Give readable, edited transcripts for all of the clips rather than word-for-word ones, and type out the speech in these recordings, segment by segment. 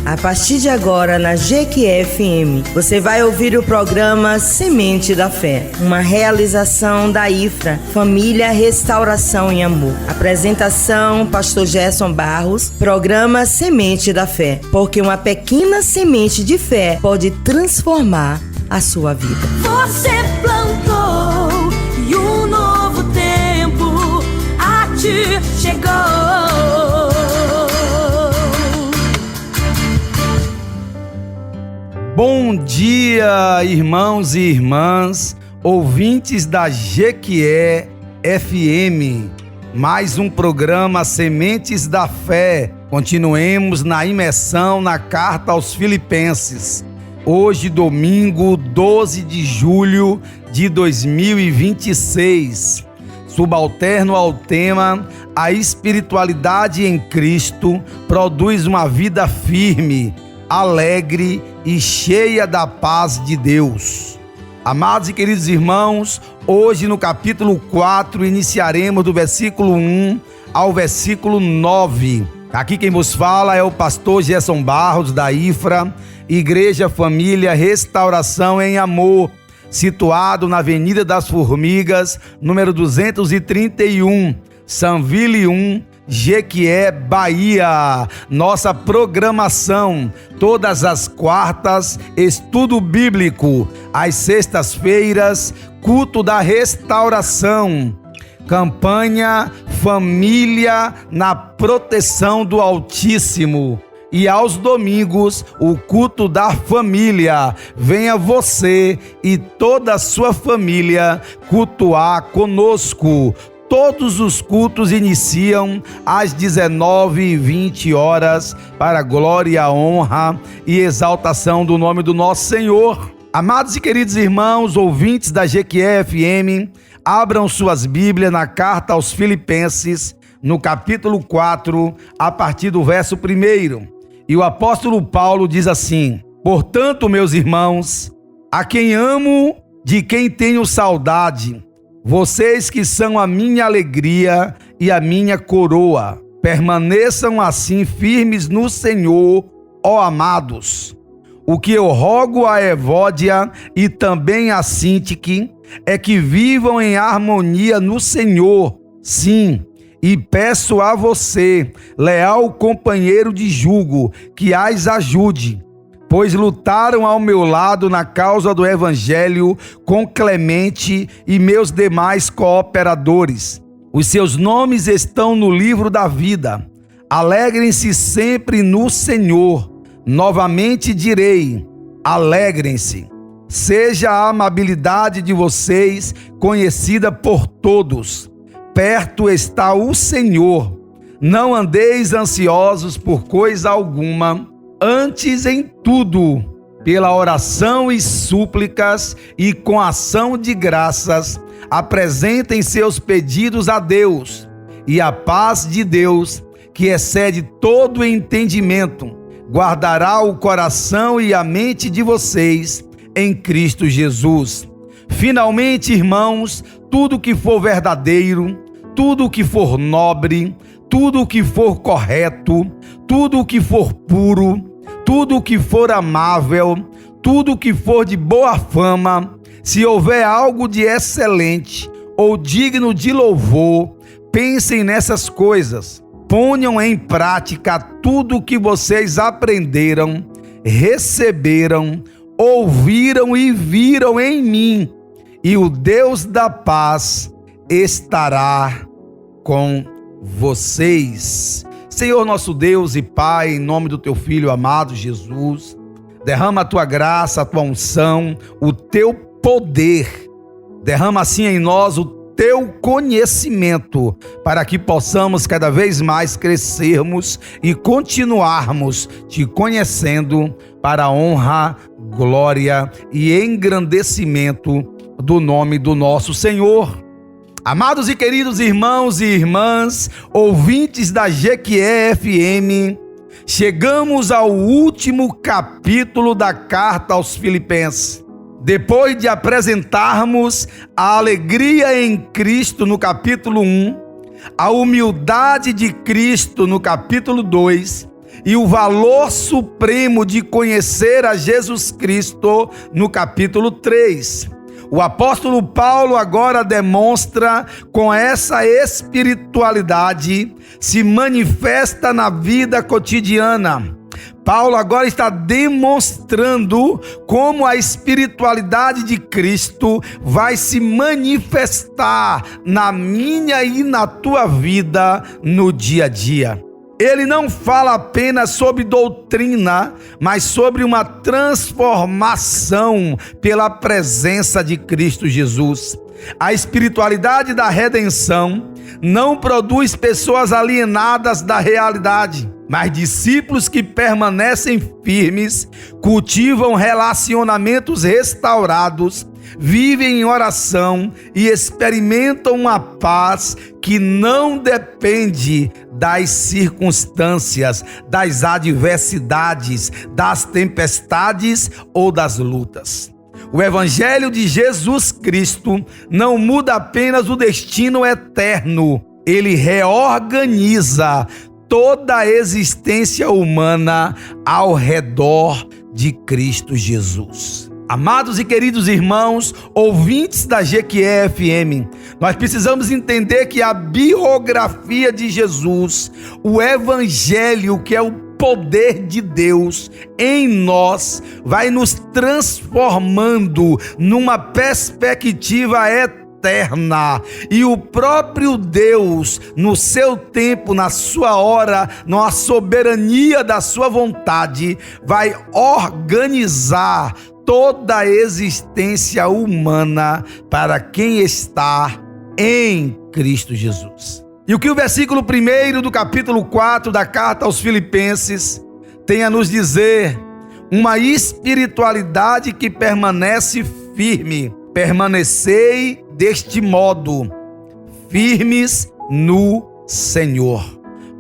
A partir de agora, na Jequié FM, você vai ouvir o programa Semente da Fé, uma realização da IFRA, Família, Restauração e Amor. Apresentação, Pastor Gerson Barros, programa Semente da Fé, porque uma pequena semente de fé pode transformar a sua vida. Você plantou e um novo tempo a ti chegou. Bom dia, irmãos e irmãs, ouvintes da Jequié FM. Mais um programa Sementes da Fé. Continuemos na imersão na carta aos Filipenses. Hoje, domingo, 12 de julho de 2026. Subalterno ao tema: a espiritualidade em Cristo produz uma vida firme, alegre e cheia da paz de Deus. Amados e queridos irmãos, hoje no capítulo 4 iniciaremos do versículo 1 ao versículo 9. Aqui quem vos fala é o pastor Gerson Barros, da IFRA, Igreja Família Restauração em Amor, situado na Avenida das Formigas, número 231, Sanville 1, Jequié, Bahia. Nossa programação: todas as quartas, estudo bíblico; às sextas-feiras, culto da restauração; campanha Família na Proteção do Altíssimo; e aos domingos, o culto da família. Venha você e toda a sua família cultuar conosco. Todos os cultos iniciam às 19h20 para a glória, honra e exaltação do nome do nosso Senhor. Amados e queridos irmãos, ouvintes da Jequié FM, abram suas Bíblias na carta aos Filipenses, no capítulo 4, a partir do verso 1. E o apóstolo Paulo diz assim: portanto, meus irmãos, a quem amo, de quem tenho saudade, vocês que são a minha alegria e a minha coroa, permaneçam assim firmes no Senhor, ó amados. O que eu rogo a Evódia e também a Sintique é que vivam em harmonia no Senhor. Sim, e peço a você, leal companheiro de jugo, que as ajude, pois lutaram ao meu lado na causa do Evangelho com Clemente e meus demais cooperadores. Os seus nomes estão no livro da vida. Alegrem-se sempre no Senhor. Novamente direi: alegrem-se. Seja a amabilidade de vocês conhecida por todos. Perto está o Senhor. Não andeis ansiosos por coisa alguma, antes em tudo, pela oração e súplicas e com ação de graças, apresentem seus pedidos a Deus, e a paz de Deus, que excede todo entendimento, guardará o coração e a mente de vocês em Cristo Jesus. Finalmente, irmãos, tudo que for verdadeiro, tudo que for nobre, tudo que for correto, tudo que for puro, tudo que for amável, tudo que for de boa fama, se houver algo de excelente ou digno de louvor, pensem nessas coisas. Ponham em prática tudo o que vocês aprenderam, receberam, ouviram e viram em mim, e o Deus da paz estará com vocês. Senhor nosso Deus e Pai, em nome do teu Filho amado Jesus, derrama a tua graça, a tua unção, o teu poder. Derrama assim em nós o teu conhecimento, para que possamos cada vez mais crescermos e continuarmos te conhecendo, para a honra, glória e engrandecimento do nome do nosso Senhor. Amados e queridos irmãos e irmãs, ouvintes da Jequié FM, chegamos ao último capítulo da carta aos Filipenses. Depois de apresentarmos a alegria em Cristo no capítulo 1, a humildade de Cristo no capítulo 2 e o valor supremo de conhecer a Jesus Cristo no capítulo 3. O apóstolo Paulo agora demonstra com essa espiritualidade, se manifesta na vida cotidiana. Paulo agora está demonstrando como a espiritualidade de Cristo vai se manifestar na minha e na tua vida no dia a dia. Ele não fala apenas sobre doutrina, mas sobre uma transformação pela presença de Cristo Jesus. A espiritualidade da redenção não produz pessoas alienadas da realidade, mas discípulos que permanecem firmes, cultivam relacionamentos restaurados, vivem em oração e experimentam uma paz que não depende das circunstâncias, das adversidades, das tempestades ou das lutas. O Evangelho de Jesus Cristo não muda apenas o destino eterno, ele reorganiza toda a existência humana ao redor de Cristo Jesus. Amados e queridos irmãos, ouvintes da GQE-FM, nós precisamos entender que a biografia de Jesus, o Evangelho, que é o poder de Deus em nós, vai nos transformando numa perspectiva eterna. E o próprio Deus, no seu tempo, na sua hora, na soberania da sua vontade, vai organizar toda a existência humana para quem está em Cristo Jesus. E o que o versículo 1 do capítulo 4 da carta aos Filipenses tem a nos dizer? Uma espiritualidade que permanece firme. Permanecei deste modo, firmes no Senhor.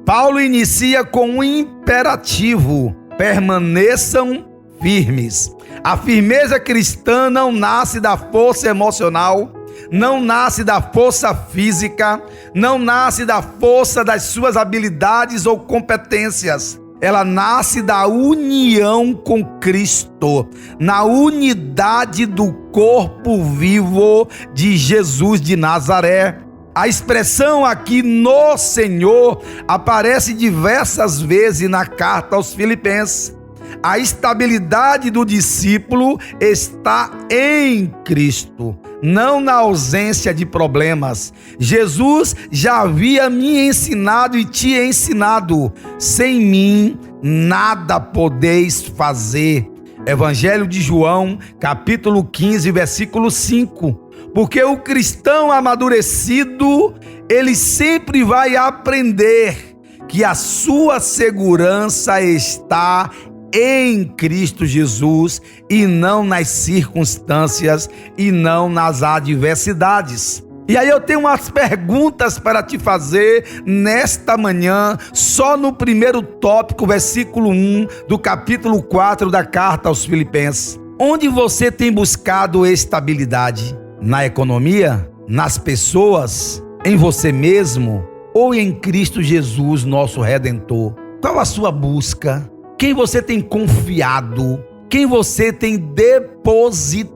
Paulo inicia com um imperativo: permaneçam firmes. A firmeza cristã não nasce da força emocional, não nasce da força física, não nasce da força das suas habilidades ou competências. Ela nasce da união com Cristo, na unidade do corpo vivo de Jesus de Nazaré. A expressão aqui no Senhor aparece diversas vezes na carta aos Filipenses. A estabilidade do discípulo está em Cristo, não na ausência de problemas. Jesus já havia me ensinado e te ensinado: sem mim nada podeis fazer. Evangelho de João, capítulo 15, versículo 5. Porque o cristão amadurecido, ele sempre vai aprender que a sua segurança está em Cristo Jesus e não nas circunstâncias e não nas adversidades. E aí eu tenho umas perguntas para te fazer nesta manhã, só no primeiro tópico, versículo 1 do capítulo 4 da carta aos Filipenses. Onde você tem buscado estabilidade? Na economia? Nas pessoas? Em você mesmo? Ou em Cristo Jesus, nosso Redentor? Qual a sua busca? Quem você tem confiado? Quem você tem depositado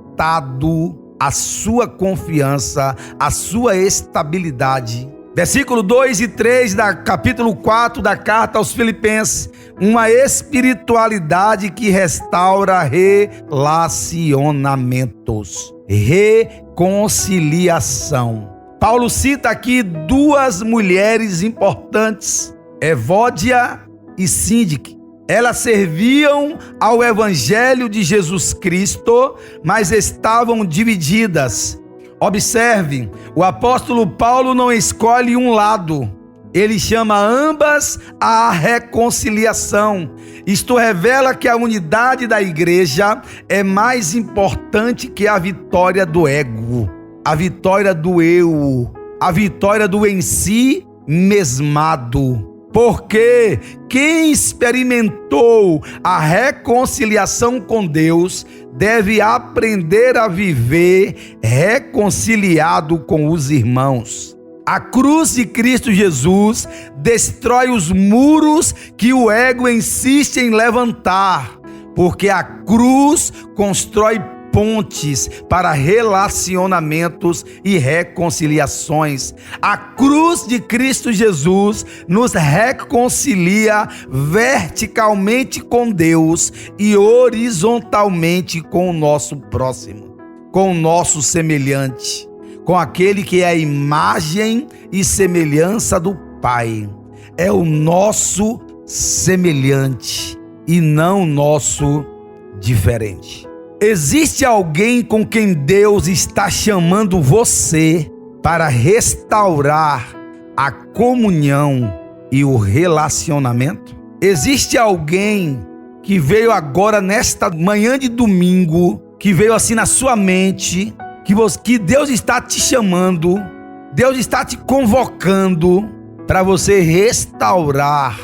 a sua confiança, a sua estabilidade? Versículo 2 e 3 da capítulo 4 da carta aos Filipenses. Uma espiritualidade que restaura relacionamentos. Reconciliação. Paulo cita aqui duas mulheres importantes, Evódia e Síndique. Elas serviam ao Evangelho de Jesus Cristo, mas estavam divididas. Observe, o apóstolo Paulo não escolhe um lado. Ele chama ambas à reconciliação. Isto revela que a unidade da igreja é mais importante que a vitória do ego, a vitória do eu, a vitória do em si mesmado. Porque quem experimentou a reconciliação com Deus deve aprender a viver reconciliado com os irmãos. A cruz de Cristo Jesus destrói os muros que o ego insiste em levantar, porque a cruz constrói pontes para relacionamentos e reconciliações. A cruz de Cristo Jesus nos reconcilia verticalmente com Deus e horizontalmente com o nosso próximo, com o nosso semelhante, com aquele que é a imagem e semelhança do Pai. É o nosso semelhante e não o nosso diferente. Existe alguém com quem Deus está chamando você para restaurar a comunhão e o relacionamento? Existe alguém que veio agora nesta manhã de domingo, que veio assim na sua mente, que Deus está te chamando, Deus está te convocando para você restaurar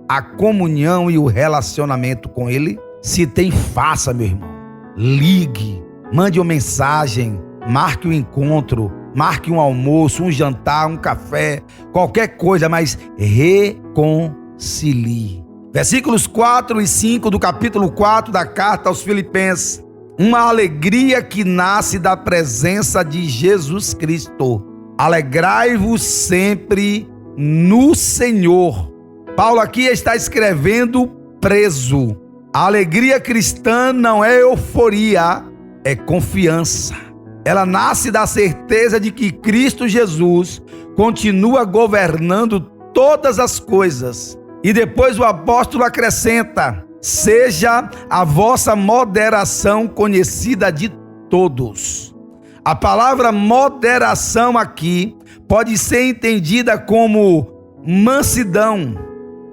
a comunhão e o relacionamento com Ele? Se tem, faça, meu irmão. Ligue, mande uma mensagem, marque um encontro, marque um almoço, um jantar, um café, qualquer coisa, mas reconcilie. Versículos 4 e 5 do capítulo 4 da carta aos Filipenses. Uma alegria que nasce da presença de Jesus Cristo. Alegrai-vos sempre no Senhor. Paulo aqui está escrevendo preso. A alegria cristã não é euforia, é confiança. Ela nasce da certeza de que Cristo Jesus continua governando todas as coisas. E depois o apóstolo acrescenta: seja a vossa moderação conhecida de todos. A palavra moderação aqui pode ser entendida como mansidão,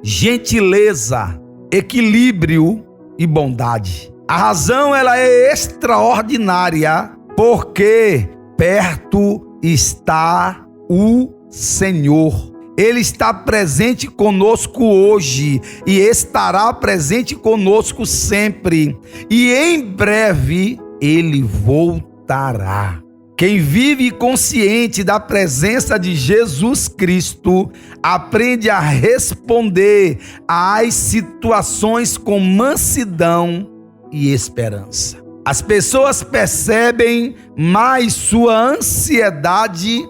gentileza, equilíbrio e bondade. A razão ela é extraordinária porque perto está o Senhor. Ele está presente conosco hoje e estará presente conosco sempre. E em breve Ele voltará. Quem vive consciente da presença de Jesus Cristo aprende a responder às situações com mansidão e esperança. As pessoas percebem mais sua ansiedade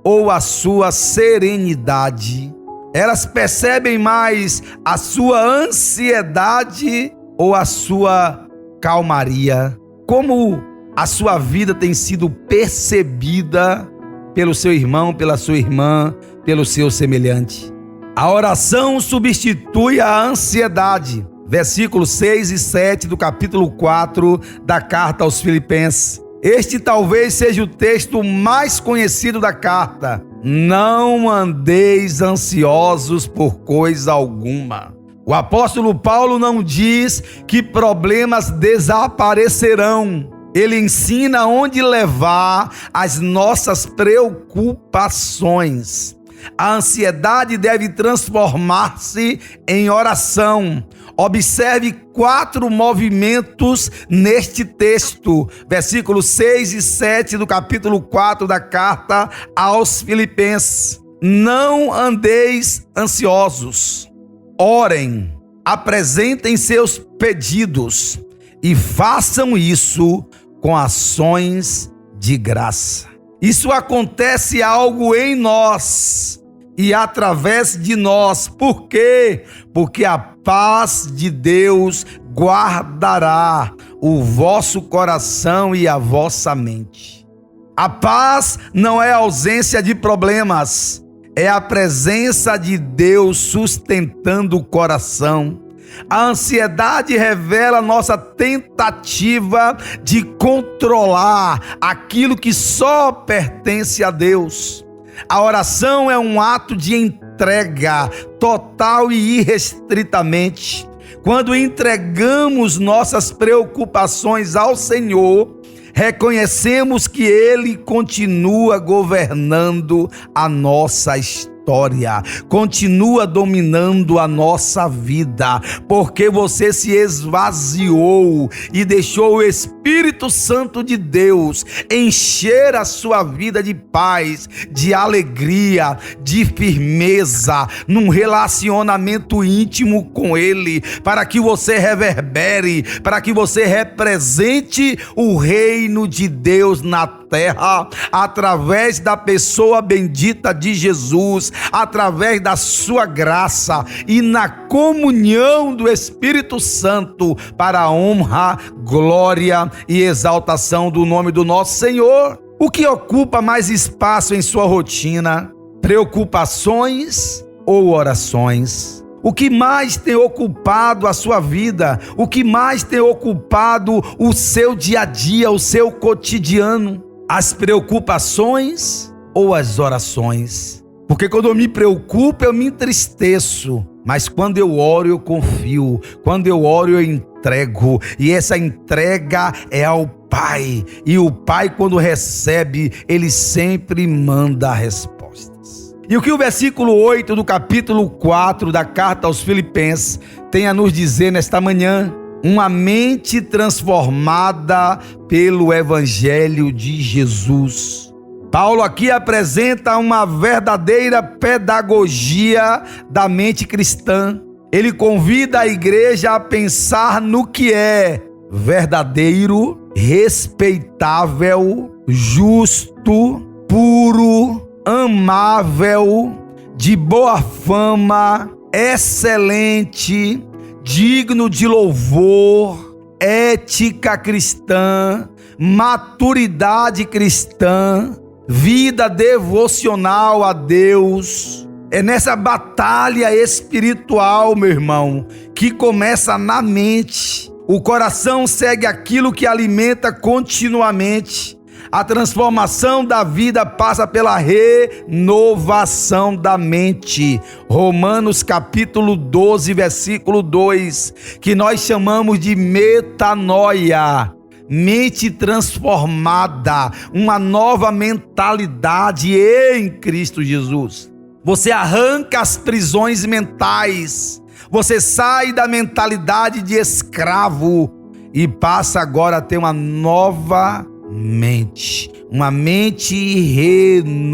ou a sua serenidade. Elas percebem mais a sua ansiedade ou a sua calmaria. Como a sua vida tem sido percebida pelo seu irmão, pela sua irmã, pelo seu semelhante. A oração substitui a ansiedade. Versículos 6 e 7 do capítulo 4 da carta aos Filipenses. Este talvez seja o texto mais conhecido da carta. Não andeis ansiosos por coisa alguma. O apóstolo Paulo não diz que problemas desaparecerão. Ele ensina onde levar as nossas preocupações. A ansiedade deve transformar-se em oração. Observe 4 movimentos neste texto, versículos 6 e 7 do capítulo 4 da carta aos Filipenses. Não andeis ansiosos, orem, apresentem seus pedidos e façam isso com ações de graça. Isso acontece algo em nós e através de nós. Por quê? Porque a paz de Deus guardará o vosso coração e a vossa mente. A paz não é ausência de problemas, é a presença de Deus sustentando o coração. A ansiedade revela nossa tentativa de controlar aquilo que só pertence a Deus. A oração é um ato de entrega total e irrestritamente. Quando entregamos nossas preocupações ao Senhor, reconhecemos que Ele continua governando a nossa história. vitória. Continua dominando a nossa vida, porque você se esvaziou e deixou o Espírito Santo de Deus encher a sua vida de paz, de alegria, de firmeza, num relacionamento íntimo com Ele, para que você reverbere, para que você represente o reino de Deus na terra, através da pessoa bendita de Jesus, através da sua graça e na comunhão do Espírito Santo, para a honra, glória e exaltação do nome do nosso Senhor. O que ocupa mais espaço em sua rotina? Preocupações ou orações? O que mais tem ocupado a sua vida? O que mais tem ocupado o seu dia a dia, o seu cotidiano? As preocupações ou as orações? Porque quando eu me preocupo, eu me entristeço. Mas quando eu oro, eu confio. Quando eu oro, eu entrego. E essa entrega é ao Pai. E o Pai, quando recebe, Ele sempre manda respostas. E o que o versículo 8 do capítulo 4 da carta aos Filipenses tem a nos dizer nesta manhã? Uma mente transformada pelo Evangelho de Jesus. Paulo aqui apresenta uma verdadeira pedagogia da mente cristã. Ele convida a igreja a pensar no que é verdadeiro, respeitável, justo, puro, amável, de boa fama, excelente, digno de louvor, ética cristã, maturidade cristã, vida devocional a Deus. É nessa batalha espiritual, meu irmão, que começa na mente. O coração segue aquilo que alimenta continuamente. A transformação da vida passa pela renovação da mente. Romanos capítulo 12, versículo 2, que nós chamamos de metanoia. Mente transformada, uma nova mentalidade em Cristo Jesus. Você arranca as prisões mentais, você sai da mentalidade de escravo e passa agora a ter uma nova mente, uma mente renovada.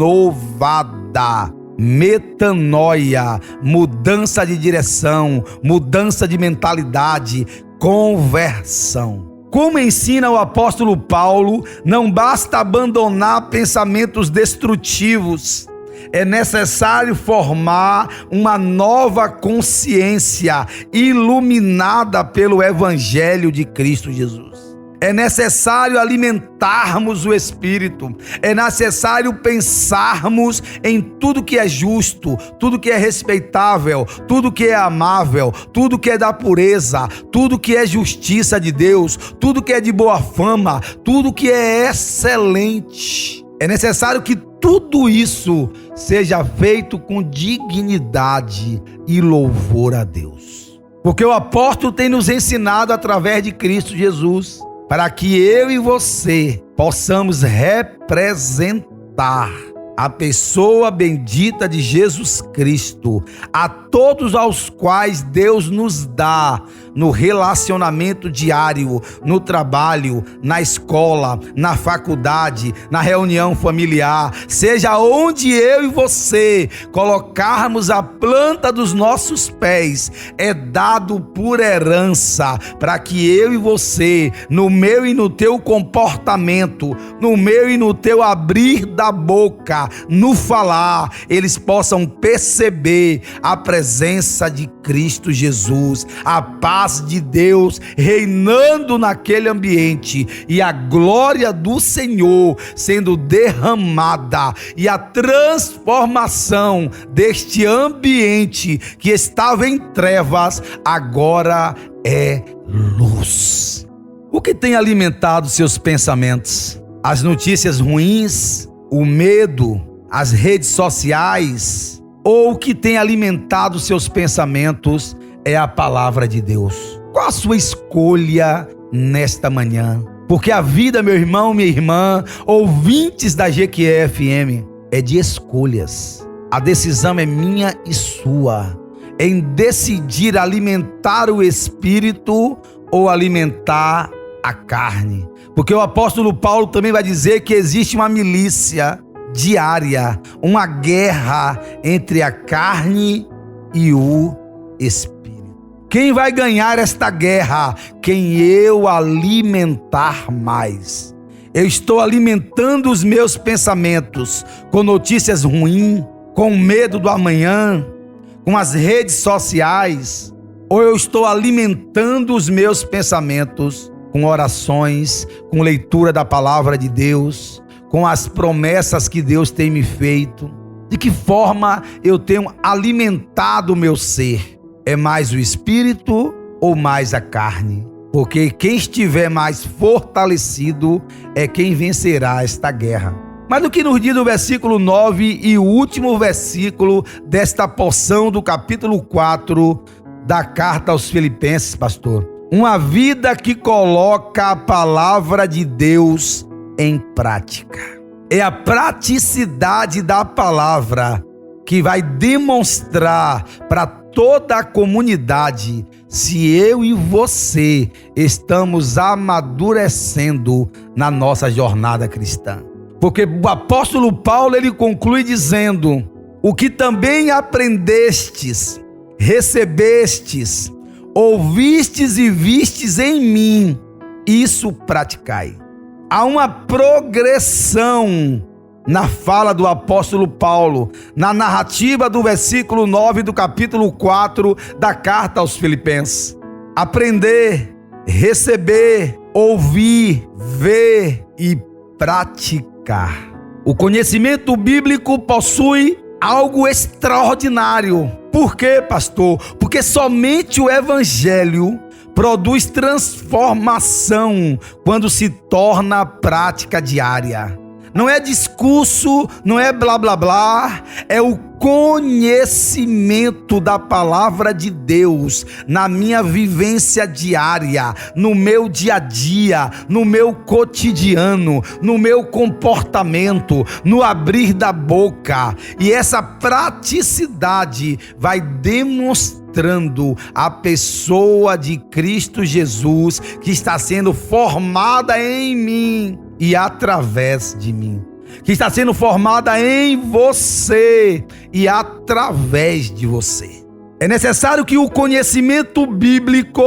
Metanoia, mudança de direção, mudança de mentalidade, conversão. Como ensina o apóstolo Paulo, não basta abandonar pensamentos destrutivos. É necessário formar uma nova consciência iluminada pelo Evangelho de Cristo Jesus. É necessário alimentarmos o Espírito, é necessário pensarmos em tudo que é justo, tudo que é respeitável, tudo que é amável, tudo que é da pureza, tudo que é justiça de Deus, tudo que é de boa fama, tudo que é excelente. É necessário que tudo isso seja feito com dignidade e louvor a Deus. Porque o apóstolo tem nos ensinado através de Cristo Jesus, para que eu e você possamos representar a pessoa bendita de Jesus Cristo a todos aos quais Deus nos dá no relacionamento diário, no trabalho, na escola, na faculdade, na reunião familiar, seja onde eu e você colocarmos a planta dos nossos pés, é dado por herança para que eu e você, no meu e no teu comportamento, no meu e no teu abrir da boca, no falar, eles possam perceber a presença de Cristo Jesus, a paz de Deus reinando naquele ambiente e a glória do Senhor sendo derramada e a transformação deste ambiente que estava em trevas agora é luz. O que tem alimentado seus pensamentos? As notícias ruins, o medo, as redes sociais, ou o que tem alimentado seus pensamentos é a palavra de Deus? Qual a sua escolha nesta manhã? Porque a vida, meu irmão, minha irmã, ouvintes da GQE FM, é de escolhas. A decisão é minha e sua, em decidir alimentar o espírito ou alimentar a carne. Porque o apóstolo Paulo também vai dizer que existe uma milícia diária, uma guerra entre a carne e o espírito. Quem vai ganhar esta guerra? Quem eu alimentar mais. Eu estou alimentando os meus pensamentos com notícias ruins, com medo do amanhã, com as redes sociais, ou eu estou alimentando os meus pensamentos com orações, com leitura da palavra de Deus, com as promessas que Deus tem me feito? De que forma eu tenho alimentado o meu ser? É mais o espírito ou mais a carne? Porque quem estiver mais fortalecido é quem vencerá esta guerra. Mas o que nos diz o versículo 9 e o último versículo desta porção do capítulo 4 da carta aos Filipenses, pastor? Uma vida que coloca a palavra de Deus em prática. É a praticidade da palavra que vai demonstrar para toda a comunidade se eu e você estamos amadurecendo na nossa jornada cristã. Porque o apóstolo Paulo, ele conclui dizendo: o que também aprendestes, recebestes, ouvistes e vistes em mim, isso praticai. Há uma progressão na fala do apóstolo Paulo, na narrativa do versículo 9 do capítulo 4 da carta aos Filipenses. Aprender, receber, ouvir, ver e praticar. O conhecimento bíblico possui algo extraordinário. Por quê, pastor? Porque somente o evangelho produz transformação quando se torna prática diária. Não é discurso, não é blá blá blá, é o conhecimento da palavra de Deus na minha vivência diária, no meu dia a dia, no meu cotidiano, no meu comportamento, no abrir da boca. E essa praticidade vai demonstrando a pessoa de Cristo Jesus que está sendo formada em mim e através de mim, que está sendo formada em você e através de você. É necessário que o conhecimento bíblico,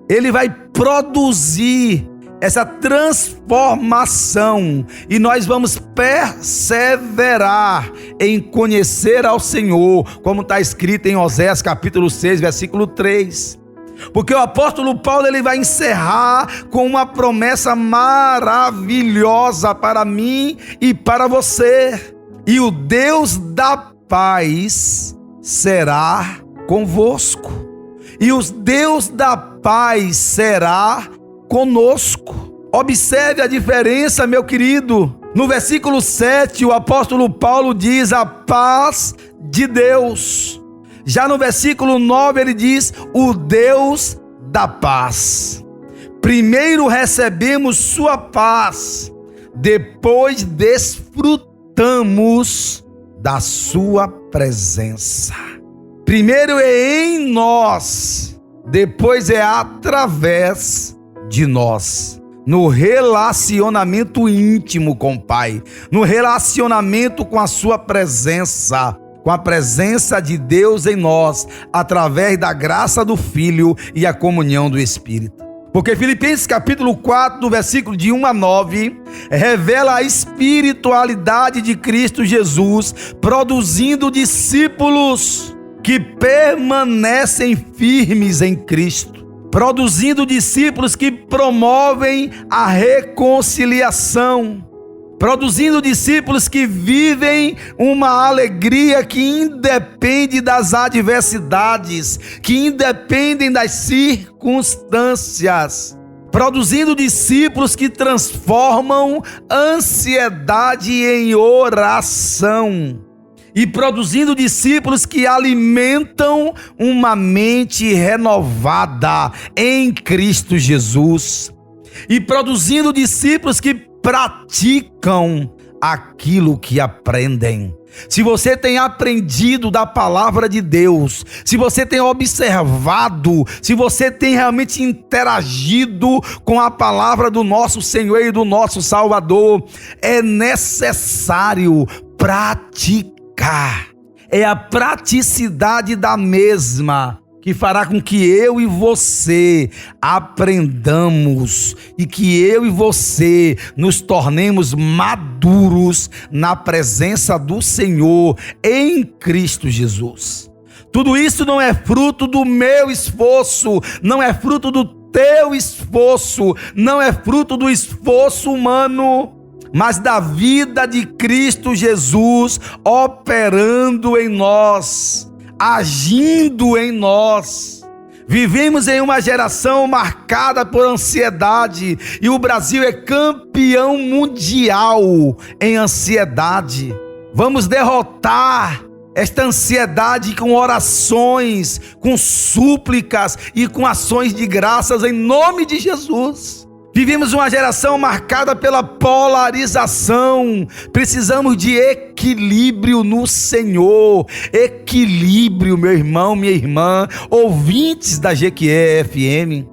ele vai produzir essa transformação e nós vamos perseverar em conhecer ao Senhor, como está escrito em Oséias capítulo 6, versículo 3. Porque o apóstolo Paulo, ele vai encerrar com uma promessa maravilhosa para mim e para você. E o Deus da paz será convosco. E o Deus da paz será conosco. Observe a diferença, meu querido. No versículo 7, o apóstolo Paulo diz a paz de Deus. Já no versículo 9 ele diz o Deus da paz. Primeiro recebemos sua paz, depois desfrutamos da sua presença. Primeiro é em nós, depois é através de nós. No relacionamento íntimo com o Pai, no relacionamento com a sua presença, com a presença de Deus em nós, através da graça do Filho e a comunhão do Espírito. Porque Filipenses capítulo 4, do versículo de 1 a 9, revela a espiritualidade de Cristo Jesus, produzindo discípulos que permanecem firmes em Cristo, produzindo discípulos que promovem a reconciliação, produzindo discípulos que vivem uma alegria que independe das adversidades, que independem das circunstâncias, produzindo discípulos que transformam ansiedade em oração e produzindo discípulos que alimentam uma mente renovada em Cristo Jesus e produzindo discípulos que praticam aquilo que aprendem. se você tem aprendido da palavra de Deus, se você tem observado, se você tem realmente interagido com a palavra do nosso Senhor e do nosso Salvador, é necessário praticar. É a praticidade da mesma que fará com que eu e você aprendamos e que eu e você nos tornemos maduros na presença do Senhor em Cristo Jesus. Tudo isso não é fruto do meu esforço, não é fruto do teu esforço, não é fruto do esforço humano, mas da vida de Cristo Jesus operando em nós, agindo em nós. Vivemos em uma geração marcada por ansiedade e o Brasil é campeão mundial em ansiedade. Vamos derrotar esta ansiedade com orações, com súplicas e com ações de graças em nome de Jesus. Vivemos uma geração marcada pela polarização. Precisamos de equilíbrio no Senhor. Equilíbrio, meu irmão, minha irmã, ouvintes da GQE-FM.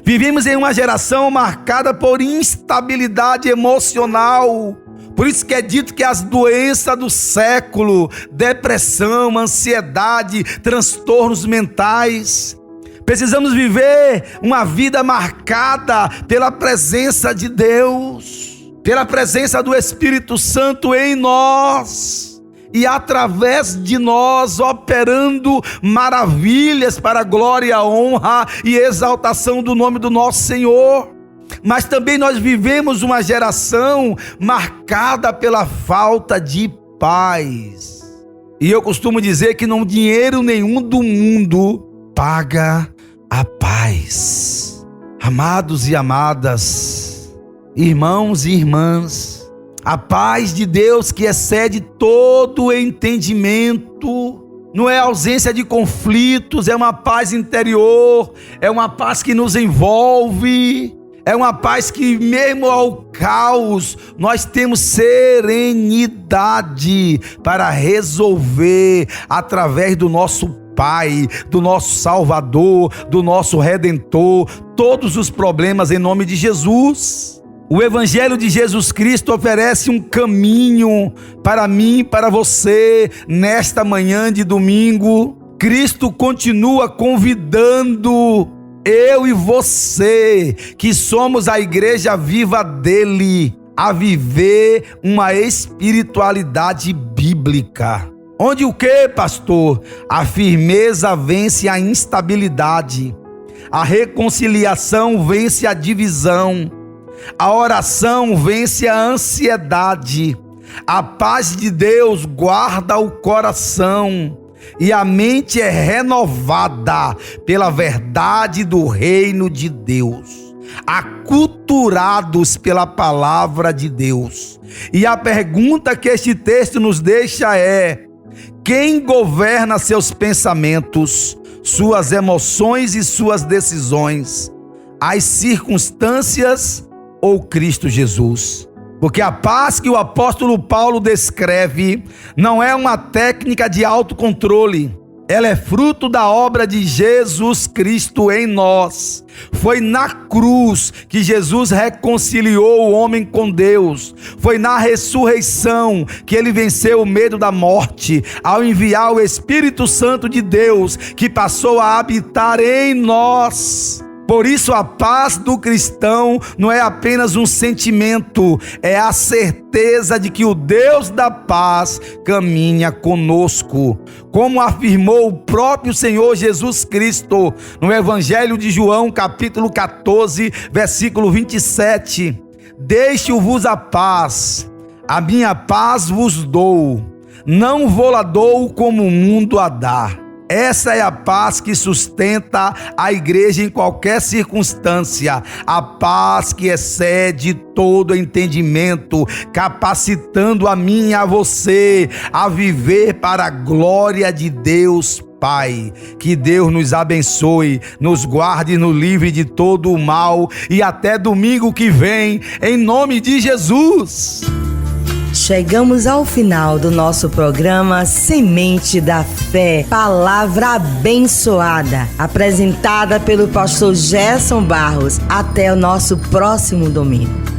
Vivemos em uma geração marcada por instabilidade emocional. Por isso que é dito que as doenças do século, depressão, ansiedade, transtornos mentais. Precisamos viver uma vida marcada pela presença de Deus, pela presença do Espírito Santo em nós e através de nós operando maravilhas para a glória, honra e exaltação do nome do nosso Senhor. Mas também nós vivemos uma geração marcada pela falta de paz. E eu costumo dizer que não dinheiro nenhum do mundo paga a paz. Amados e amadas, irmãos e irmãs, a paz de Deus que excede todo entendimento, não é ausência de conflitos, é uma paz interior, é uma paz que nos envolve, é uma paz que mesmo ao caos, nós temos serenidade para resolver através do nosso Pai, do nosso Salvador, do nosso Redentor, todos os problemas em nome de Jesus. O Evangelho de Jesus Cristo oferece um caminho para mim, para você, nesta manhã de domingo. Cristo continua convidando eu e você, que somos a igreja viva dele, a viver uma espiritualidade bíblica. Onde o que, pastor? A firmeza vence a instabilidade, a reconciliação vence a divisão, a oração vence a ansiedade, a paz de Deus guarda o coração e a mente é renovada pela verdade do reino de Deus, aculturados pela palavra de Deus. E a pergunta que este texto nos deixa é: quem governa seus pensamentos, suas emoções e suas decisões? As circunstâncias ou Cristo Jesus? Porque a paz que o apóstolo Paulo descreve não é uma técnica de autocontrole. Ela é fruto da obra de Jesus Cristo em nós. Foi na cruz que Jesus reconciliou o homem com Deus. Foi na ressurreição que ele venceu o medo da morte, ao enviar o Espírito Santo de Deus, que passou a habitar em nós. Por isso a paz do cristão não é apenas um sentimento, é a certeza de que o Deus da paz caminha conosco. Como afirmou o próprio Senhor Jesus Cristo no Evangelho de João, capítulo 14, versículo 27. Deixo-vos a paz, a minha paz vos dou, não vou-la dou como o mundo a dá. Essa é a paz que sustenta a igreja em qualquer circunstância, a paz que excede todo entendimento, capacitando a mim e a você a viver para a glória de Deus Pai. Que Deus nos abençoe, nos guarde e nos livre de todo o mal e até domingo que vem, em nome de Jesus. Chegamos ao final do nosso programa Semente da Fé, palavra abençoada, apresentada pelo pastor Gerson Barros. Até o nosso próximo domingo.